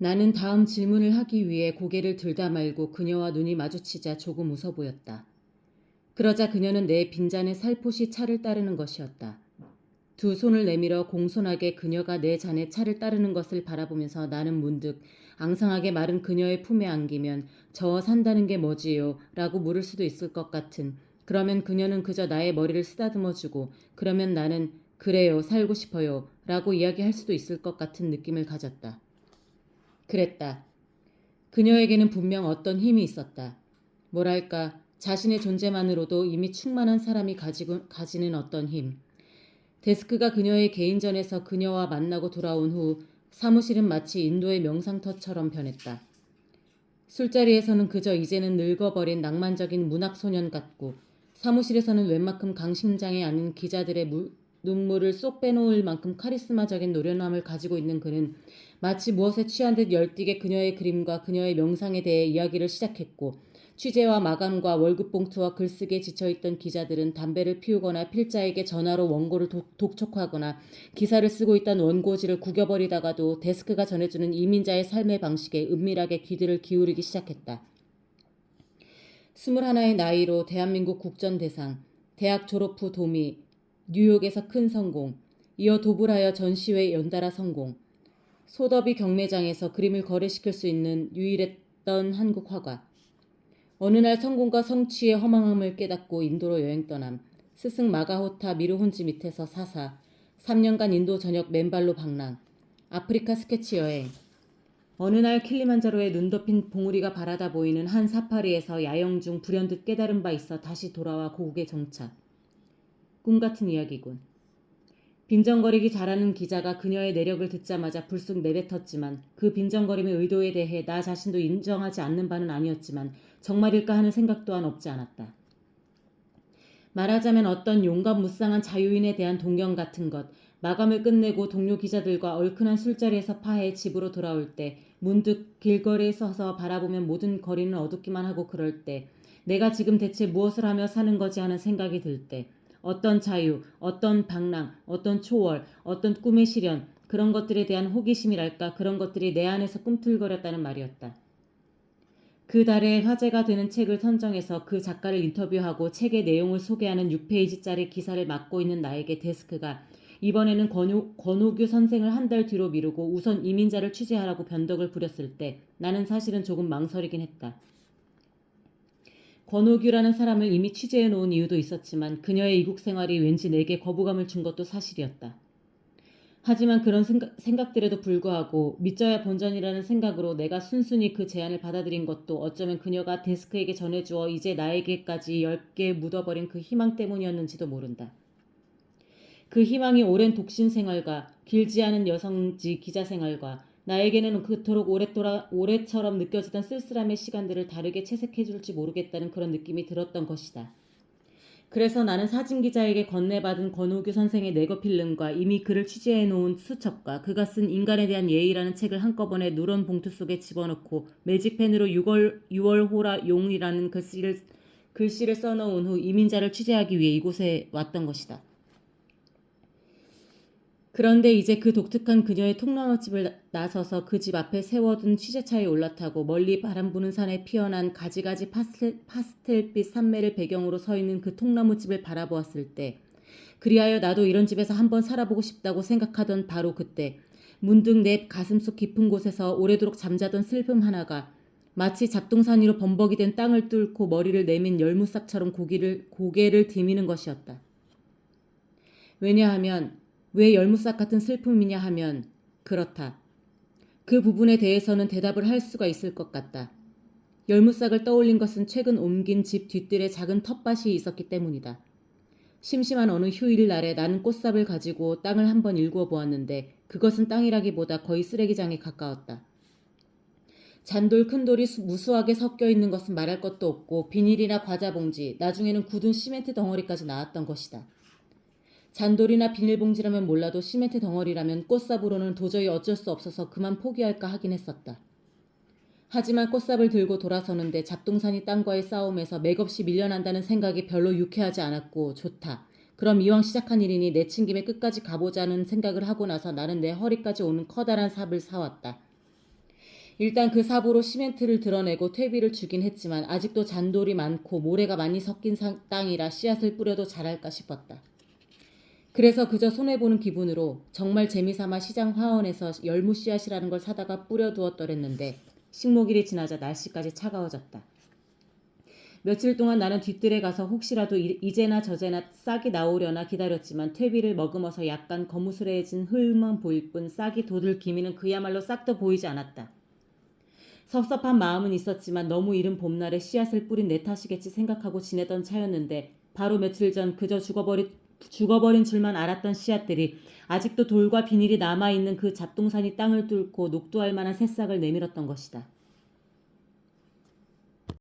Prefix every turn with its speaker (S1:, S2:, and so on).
S1: 나는 다음 질문을 하기 위해 고개를 들다 말고 그녀와 눈이 마주치자 조금 웃어 보였다. 그러자 그녀는 내 빈잔에 살포시 차를 따르는 것이었다. 두 손을 내밀어 공손하게 그녀가 내 잔에 차를 따르는 것을 바라보면서 나는 문득 앙상하게 마른 그녀의 품에 안기면 저 산다는 게 뭐지요? 라고 물을 수도 있을 것 같은, 그러면 그녀는 그저 나의 머리를 쓰다듬어주고 그러면 나는 그래요, 살고 싶어요 라고 이야기할 수도 있을 것 같은 느낌을 가졌다. 그랬다. 그녀에게는 분명 어떤 힘이 있었다. 뭐랄까, 자신의 존재만으로도 이미 충만한 사람이 가지는 어떤 힘. 데스크가 그녀의 개인전에서 그녀와 만나고 돌아온 후 사무실은 마치 인도의 명상터처럼 변했다. 술자리에서는 그저 이제는 늙어버린 낭만적인 문학소년 같고, 사무실에서는 웬만큼 강심장에 앉은 기자들의 눈물을 쏙 빼놓을 만큼 카리스마적인 노련함을 가지고 있는 그는 마치 무엇에 취한 듯 열띠게 그녀의 그림과 그녀의 명상에 대해 이야기를 시작했고, 취재와 마감과 월급 봉투와 글쓰기에 지쳐있던 기자들은 담배를 피우거나 필자에게 전화로 원고를 독촉하거나 기사를 쓰고 있던 원고지를 구겨버리다가도 데스크가 전해주는 이민자의 삶의 방식에 은밀하게 귀들을 기울이기 시작했다. 21의 나이로 대한민국 국전대상, 대학 졸업 후 도미, 뉴욕에서 큰 성공, 이어 도불하여 전시회 연달아 성공, 소더비 경매장에서 그림을 거래시킬 수 있는 유일했던 한국 화가. 어느 날 성공과 성취의 허망함을 깨닫고 인도로 여행 떠남, 스승 마가호타 미르혼지 밑에서 사사, 3년간 인도 전역 맨발로 방랑, 아프리카 스케치 여행. 어느 날 킬리만자로에 눈 덮인 봉우리가 바라다 보이는 한 사파리에서 야영 중 불현듯 깨달은 바 있어 다시 돌아와 고국에 정착. 꿈같은 이야기군. 빈정거리기 잘하는 기자가 그녀의 내력을 듣자마자 불쑥 내뱉었지만 그 빈정거림의 의도에 대해 나 자신도 인정하지 않는 바는 아니었지만 정말일까 하는 생각 또한 없지 않았다. 말하자면 어떤 용감무쌍한 자유인에 대한 동경 같은 것, 마감을 끝내고 동료 기자들과 얼큰한 술자리에서 파해 집으로 돌아올 때, 문득 길거리에 서서 바라보면 모든 거리는 어둡기만 하고 그럴 때, 내가 지금 대체 무엇을 하며 사는 거지 하는 생각이 들 때, 어떤 자유, 어떤 방랑, 어떤 초월, 어떤 꿈의 실현, 그런 것들에 대한 호기심이랄까, 그런 것들이 내 안에서 꿈틀거렸다는 말이었다. 그 달에 화제가 되는 책을 선정해서 그 작가를 인터뷰하고 책의 내용을 소개하는 6페이지짜리 기사를 맡고 있는 나에게 데스크가 이번에는 권오규 선생을 한 달 뒤로 미루고 우선 이민자를 취재하라고 변덕을 부렸을 때 나는 사실은 조금 망설이긴 했다. 권오규라는 사람을 이미 취재해 놓은 이유도 있었지만 그녀의 이국 생활이 왠지 내게 거부감을 준 것도 사실이었다. 하지만 그런 생각들에도 불구하고 믿져야 본전이라는 생각으로 내가 순순히 그 제안을 받아들인 것도 어쩌면 그녀가 데스크에게 전해주어 이제 나에게까지 엷게 묻어버린 그 희망 때문이었는지도 모른다. 그 희망이 오랜 독신 생활과 길지 않은 여성지 기자 생활과 나에게는 그토록 오래처럼 느껴지던 쓸쓸함의 시간들을 다르게 채색해줄지 모르겠다는 그런 느낌이 들었던 것이다. 그래서 나는 사진기자에게 건네받은 권오규 선생의 네거필름과 이미 그를 취재해놓은 수첩과 그가 쓴 인간에 대한 예의라는 책을 한꺼번에 누런 봉투 속에 집어넣고 매직펜으로 6월호라 용이라는 글씨를 써놓은 후 이민자를 취재하기 위해 이곳에 왔던 것이다. 그런데 이제 그 독특한 그녀의 통나무집을 나서서 그 집 앞에 세워둔 취재차에 올라타고 멀리 바람 부는 산에 피어난 가지가지 파스텔빛 산매를 배경으로 서 있는 그 통나무집을 바라보았을 때, 그리하여 나도 이런 집에서 한번 살아보고 싶다고 생각하던 바로 그때 문득 내 가슴속 깊은 곳에서 오래도록 잠자던 슬픔 하나가 마치 잡동산 위로 범벅이 된 땅을 뚫고 머리를 내민 열무싹처럼 고개를 디미는 것이었다. 왜냐하면 왜 열무싹 같은 슬픔이냐 하면 그렇다. 그 부분에 대해서는 대답을 할 수가 있을 것 같다. 열무싹을 떠올린 것은 최근 옮긴 집 뒤뜰에 작은 텃밭이 있었기 때문이다. 심심한 어느 휴일 날에 나는 꽃삽을 가지고 땅을 한번 일구어 보았는데 그것은 땅이라기보다 거의 쓰레기장에 가까웠다. 잔돌 큰 돌이 무수하게 섞여 있는 것은 말할 것도 없고 비닐이나 과자 봉지, 나중에는 굳은 시멘트 덩어리까지 나왔던 것이다. 잔돌이나 비닐봉지라면 몰라도 시멘트 덩어리라면 꽃삽으로는 도저히 어쩔 수 없어서 그만 포기할까 하긴 했었다. 하지만 꽃삽을 들고 돌아서는데 잡동사니 땅과의 싸움에서 맥없이 밀려난다는 생각이 별로 유쾌하지 않았고 좋다. 그럼 이왕 시작한 일이니 내친 김에 끝까지 가보자는 생각을 하고 나서 나는 내 허리까지 오는 커다란 삽을 사왔다. 일단 그 삽으로 시멘트를 드러내고 퇴비를 주긴 했지만 아직도 잔돌이 많고 모래가 많이 섞인 땅이라 씨앗을 뿌려도 자랄까 싶었다. 그래서 그저 손해보는 기분으로 정말 재미삼아 시장 화원에서 열무 씨앗이라는 걸 사다가 뿌려두었더랬는데 식목일이 지나자 날씨까지 차가워졌다. 며칠 동안 나는 뒤뜰에 가서 혹시라도 이제나 저제나 싹이 나오려나 기다렸지만 퇴비를 머금어서 약간 거무스레해진 흙만 보일 뿐 싹이 돋을 기미는 그야말로 싹도 보이지 않았다. 섭섭한 마음은 있었지만 너무 이른 봄날에 씨앗을 뿌린 내 탓이겠지 생각하고 지내던 차였는데 바로 며칠 전 그저 죽어버린 줄만 알았던 씨앗들이 아직도 돌과 비닐이 남아있는 그 잡동사니 땅을 뚫고 녹두할 만한 새싹을 내밀었던 것이다.